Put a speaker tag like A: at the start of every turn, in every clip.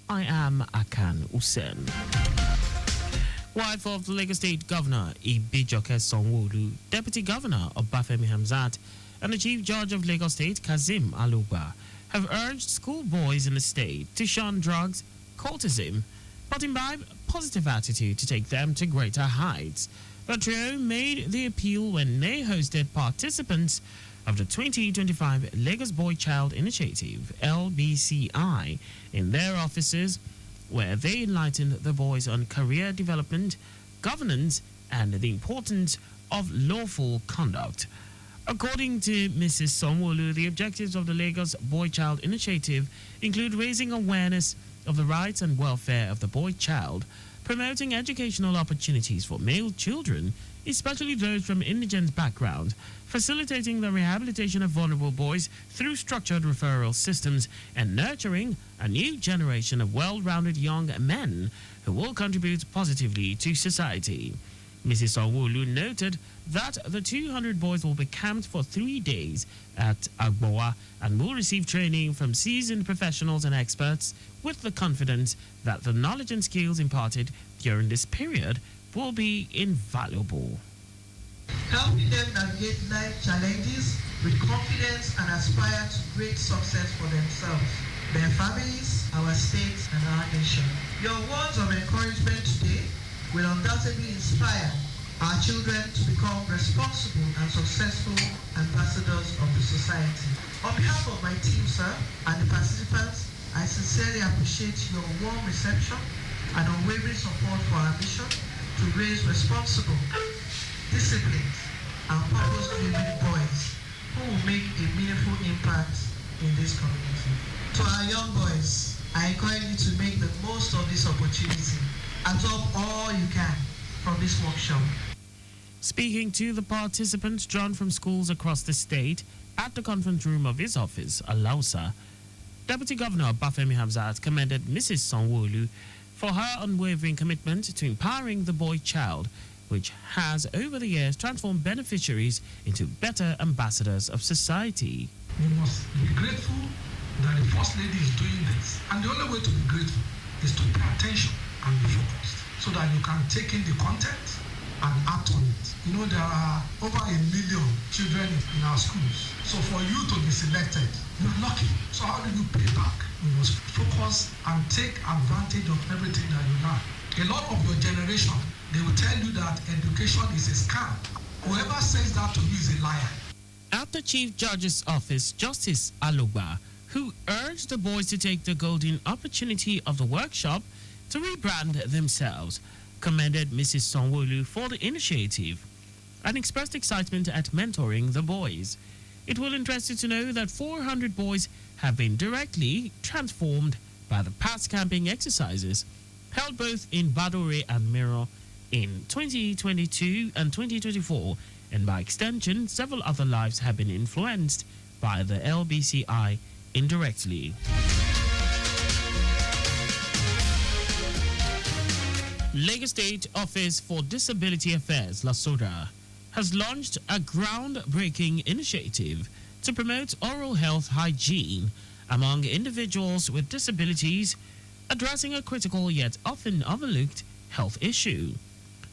A: I am Akan Usen. Wife of the Lagos State Governor Ibijoke Sanwo-Olu, Deputy Governor Obafemi Hamzat, and the Chief Judge of Lagos State Kazim Alugba have urged schoolboys in the state to shun drugs, cultism, but imbibe positive attitude to take them to greater heights. The trio made the appeal when they hosted participants of the 2025 Lagos Boy Child Initiative (LBCI) in their offices, where they enlightened the boys on career development, governance, and the importance of lawful conduct. According to Mrs. Sanwo-Olu, the objectives of the Lagos Boy Child Initiative include raising awareness of the rights and welfare of the boy child, promoting educational opportunities for male children, especially those from indigent backgrounds, facilitating the rehabilitation of vulnerable boys through structured referral systems, and nurturing a new generation of well-rounded young men who will contribute positively to society. Mrs. Sanwo-Olu noted that the 200 boys will be camped for 3 days at Agboa and will receive training from seasoned professionals and experts, with the confidence that the knowledge and skills imparted during this period will be invaluable.
B: Helping them navigate life challenges with confidence and aspire to great success for themselves, their families, our state, and our nation. Your words of encouragement today will undoubtedly inspire our children to become responsible and successful ambassadors of the society. On behalf of my team, sir, and the participants, I sincerely appreciate your warm reception and unwavering support for our mission to raise responsible, disciplined, and purpose-driven boys who will make a meaningful impact in this community. To our young boys, I encourage you to make the most of this opportunity. Absorb all you can from this workshop.
A: Speaking to the participants drawn from schools across the state at the conference room of his office, Alausa, Deputy Governor Obafemi Hamzat commended Mrs. Sanwo-Olu for her unwavering commitment to empowering the boy child, which has over the years transformed beneficiaries into better ambassadors of society.
C: We must be grateful that the First Lady is doing this. And the only way to be grateful is to pay attention and be focused so that you can take in the content and act on it. You know, there are over 1 million children in our schools. So for you to be selected, you're lucky. So how do you pay back? You must focus and take advantage of everything that you learn. A lot of your generation, they will tell you that education is a scam. Whoever says that to you is a liar.
A: At the Chief Judge's office, Justice Alugba, who urged the boys to take the golden opportunity of the workshop to rebrand themselves, commended Mrs. Sanwo-Olu for the initiative and expressed excitement at mentoring the boys. It will interest you to know that 400 boys have been directly transformed by the past camping exercises held both in Badore and Miro in 2022 and 2024, and by extension, several other lives have been influenced by the LBCI indirectly. Lagos State Office for Disability Affairs, LASODA, has launched a groundbreaking initiative to promote oral health hygiene among individuals with disabilities, addressing a critical yet often overlooked health issue.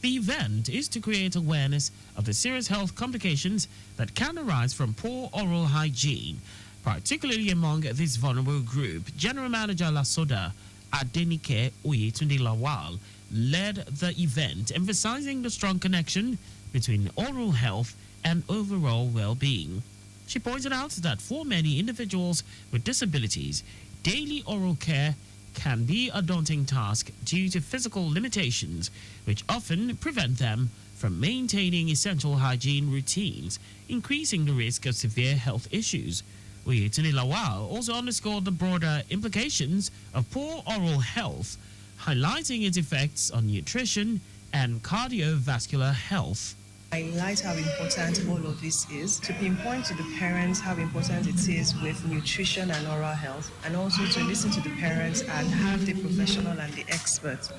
A: The event is to create awareness of the serious health complications that can arise from poor oral hygiene, particularly among this vulnerable group. General Manager LASODA, Adenike Oyetunde Lawal, led the event, emphasizing the strong connection between oral health and overall well-being. She pointed out that for many individuals with disabilities, daily oral care can be a daunting task due to physical limitations, which often prevent them from maintaining essential hygiene routines, increasing the risk of severe health issues. Oyetunde Lawal also underscored the broader implications of poor oral health, highlighting its effects on nutrition and cardiovascular health.
D: Highlight how important all of this is, to pinpoint to the parents how important it is with nutrition and oral health, and also to listen to the parents and have the professional and the experts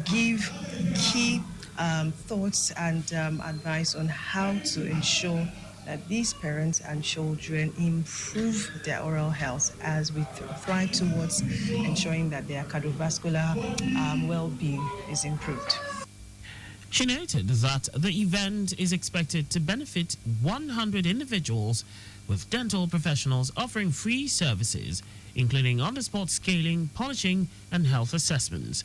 D: give key thoughts and advice on how to ensure that these parents and children improve their oral health as we thrive towards ensuring that their cardiovascular well-being is improved.
A: She noted that the event is expected to benefit 100 individuals, with dental professionals offering free services, including on-the-spot scaling, polishing, and health assessments.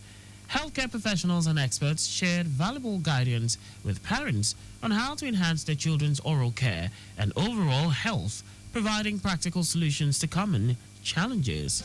A: Healthcare professionals and experts shared valuable guidance with parents on how to enhance their children's oral care and overall health, providing practical solutions to common challenges.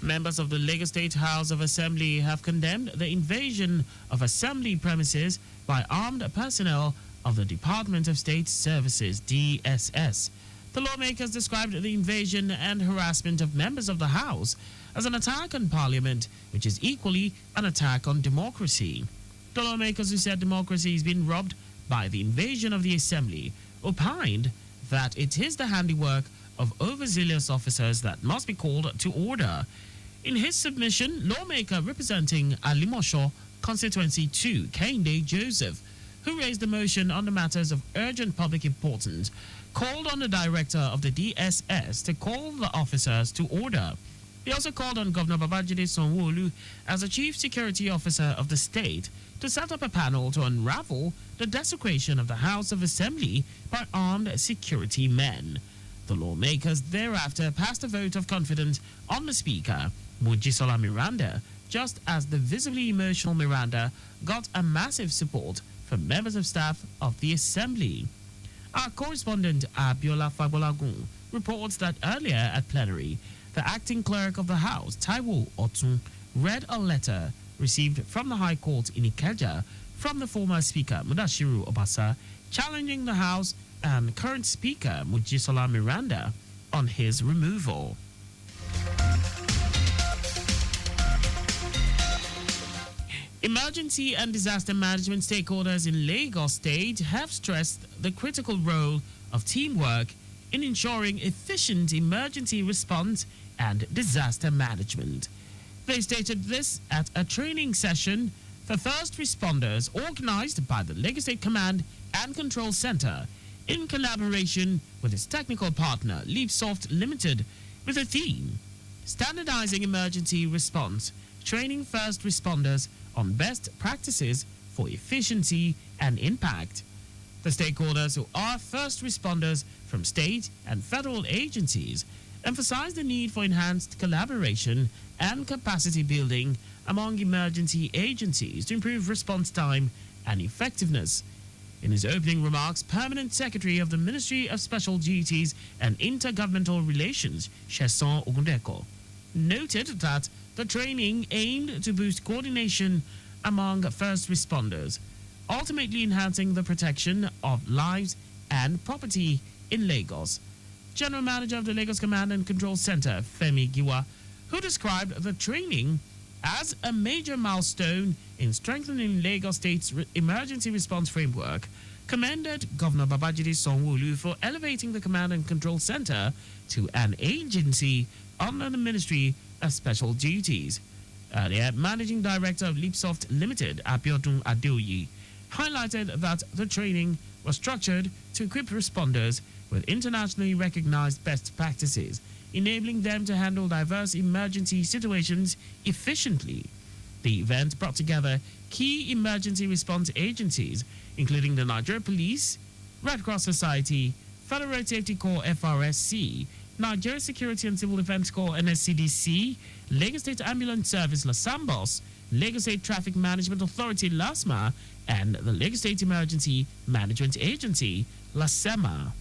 A: Members of the Lagos State House of Assembly have condemned the invasion of assembly premises by armed personnel of the Department of State Services, DSS. The lawmakers described the invasion and harassment of members of the House as an attack on Parliament, which is equally an attack on democracy. The lawmakers, who said democracy is being robbed by the invasion of the Assembly, opined that it is the handiwork of overzealous officers that must be called to order. In his submission, lawmaker representing Alimosho Constituency 2, Kehinde Joseph, who raised a motion on the matters of urgent public importance, called on the director of the DSS to call the officers to order. He also called on Governor Babajide Sanwo-Olu, as the chief security officer of the state, to set up a panel to unravel the desecration of the House of Assembly by armed security men. The lawmakers thereafter passed a vote of confidence on the Speaker, Mojisola Miranda, just as the visibly emotional Miranda got a massive support from members of staff of the Assembly. Our correspondent Abiola Fabolagun reports that earlier at plenary, the acting clerk of the House, Taiwo Otun, read a letter received from the High Court in Ikeja from the former Speaker, Mudashiru Obasa, challenging the House and current Speaker, Mojisola Miranda, on his removal. Emergency and disaster management stakeholders in Lagos State have stressed the critical role of teamwork in ensuring efficient emergency response and disaster management. They stated this at a training session for first responders organized by the Lagos State Command and Control Center in collaboration with its technical partner, Leapsoft Limited, with a theme: standardizing emergency response, training first responders on best practices for efficiency and impact. The stakeholders, who are first responders from state and federal agencies, emphasized the need for enhanced collaboration and capacity building among emergency agencies to improve response time and effectiveness. In his opening remarks, Permanent Secretary of the Ministry of Special Duties and Intergovernmental Relations, Sheson Ogundeko, noted that the training aimed to boost coordination among first responders, ultimately enhancing the protection of lives and property in Lagos. General Manager of the Lagos Command and Control Center, Femi Giwa, who described the training as a major milestone in strengthening Lagos State's emergency response framework, commended Governor Babajide Sanwo-Olu for elevating the Command and Control Center to an agency under the Ministry of Special Duties. Earlier, Managing Director of Leapsoft Limited, Abiodun Adeoye, highlighted that the training was structured to equip responders with internationally recognized best practices, enabling them to handle diverse emergency situations efficiently. The event brought together key emergency response agencies, including the Nigeria Police, Red Cross Society, Federal Road Safety Corps FRSC, Nigeria Security and Civil Defense Corps NSCDC, Lagos State Ambulance Service LASAMBOS, Lagos State Traffic Management Authority LASMA, and the Lagos State Emergency Management Agency LASEMA.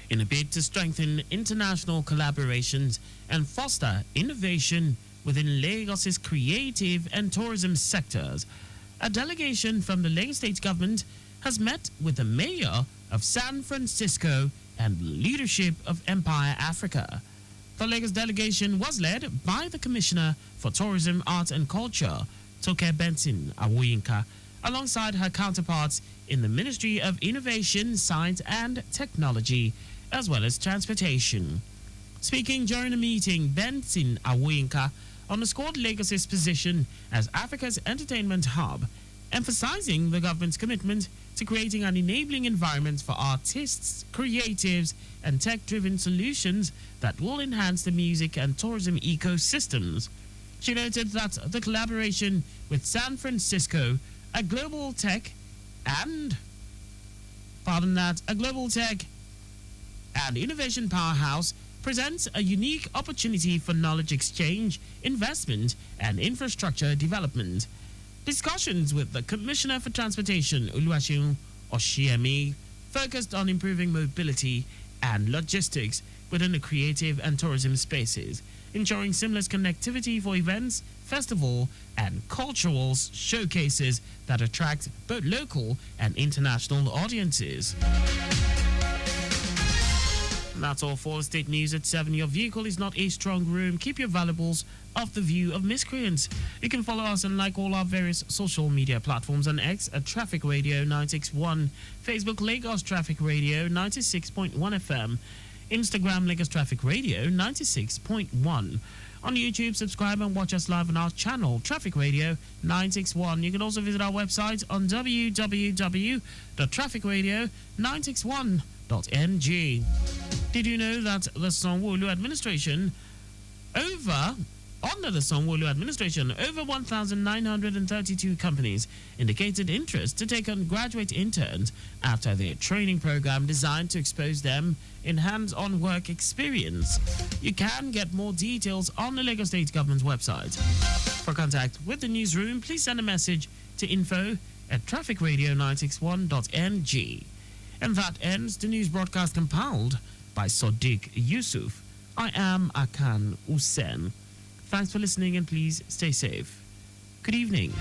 A: In a bid to strengthen international collaborations and foster innovation within Lagos's creative and tourism sectors, a delegation from the Lagos State government has met with the mayor of San Francisco and leadership of Empire Africa. The Lagos delegation was led by the Commissioner for Tourism, Arts and Culture, Toke Benson Awoyinka, alongside her counterparts in the Ministry of Innovation, Science and Technology, as well as Transportation. Speaking during a meeting, Benson Awoyinka underscored Lagos's position as Africa's entertainment hub, emphasizing the government's commitment to creating an enabling environment for artists, creatives, and tech-driven solutions that will enhance the music and tourism ecosystems. She noted that the collaboration with San Francisco, a global tech and innovation powerhouse, presents a unique opportunity for knowledge exchange, investment, and infrastructure development. Discussions with the Commissioner for Transportation, Oluwaseun Oshiemi, focused on improving mobility and logistics within the creative and tourism spaces, ensuring seamless connectivity for events, festival, and cultural showcases that attract both local and international audiences. That's all for State News at 7. Your vehicle is not a strong room. Keep your valuables off the view of miscreants. You can follow us and like all our various social media platforms on X at Traffic Radio 961, Facebook Lagos Traffic Radio 96.1 FM, Instagram Lagos Traffic Radio 96.1. On YouTube, subscribe and watch us live on our channel, Traffic Radio 961. You can also visit our website on www.trafficradio961.ng. Did you know that the Sanwo-Olu administration, under the Sanwo-Olu administration, over 1,932 companies indicated interest to take on graduate interns after their training program designed to expose them in hands-on work experience. You can get more details on the Lagos State Government's website. For contact with the newsroom, please send a message to info@trafficradio961.ng. And that ends the news broadcast compiled by Sadiq Yusuf. I am Akan Usen. Thanks for listening and please stay safe. Good evening.